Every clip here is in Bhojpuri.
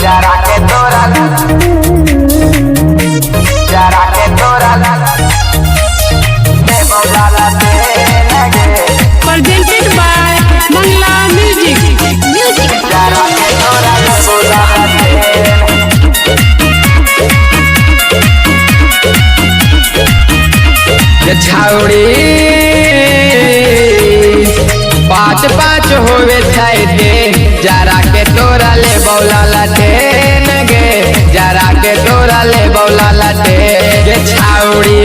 जरा के तोरा जरा के तोरा presented by Bangla Music. जरा के तोरा छाउड़ी पाँच पाँच होवे दे जरा के तोरा ले बौला लटेन गे जरा के तोरा ले बौला लटे गे छाउड़ी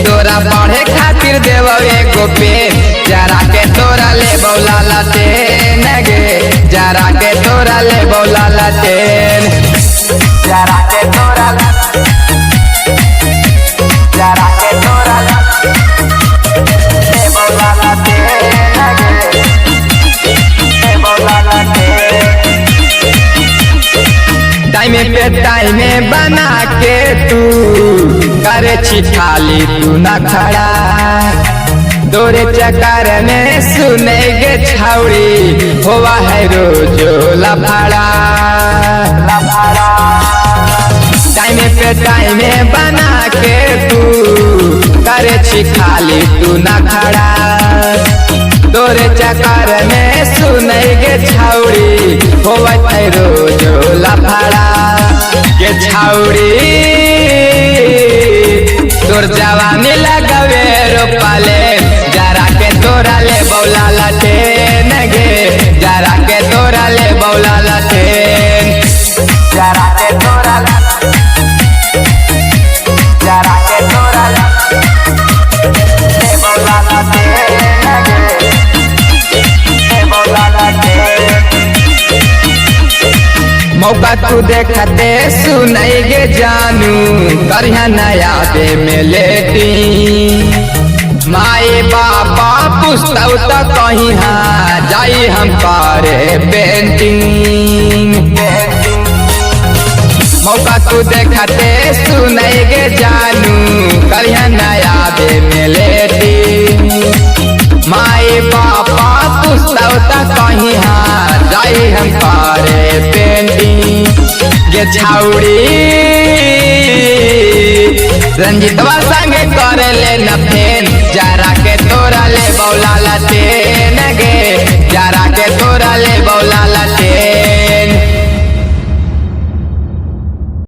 तोरा पढ़े खातिर देव एगो पेन जरा के तोरा ले बौला लटेन गे जरा के तोरा ले बौला लटेन जरा के तोरा जरा के तोरा टाइम पे टाइम बना के तू करे छिठाली तू न खड़ा तोरे चक्कर में सुनेगे छाउड़ी होवा है रोज लफड़ा टाइम पे टाइम बना के तू करे छिखाली तू न खड़ा तोरे चक्कर में सुनेगे छाउड़ी होवा है रोज लफड़ा के छाउड़ी तोर जवानी लगावे रोपाले जरा के तोरा ले बौला लटेन गे जरा के तोरा ले बौला लटेन जरा के तोरा जरा के तोरा मौका तू देखते सुनाई गे जानू करिया नया दे में लेटी माए बाबा पुस्तक तो कहीं हाँ जाई हम करे पेंटिंग मौका तू देखते सुनाई गे जानू करिया नया दे में लेटी माए बाबा पुस्तक तो कहीं हाँ जाई हम करे पेंटिंग गे छाउड़ी रंजितवा संगे करे ले न फेन जरा के तोरा ले बौला लटेन गे जरा के तोरा ले बौला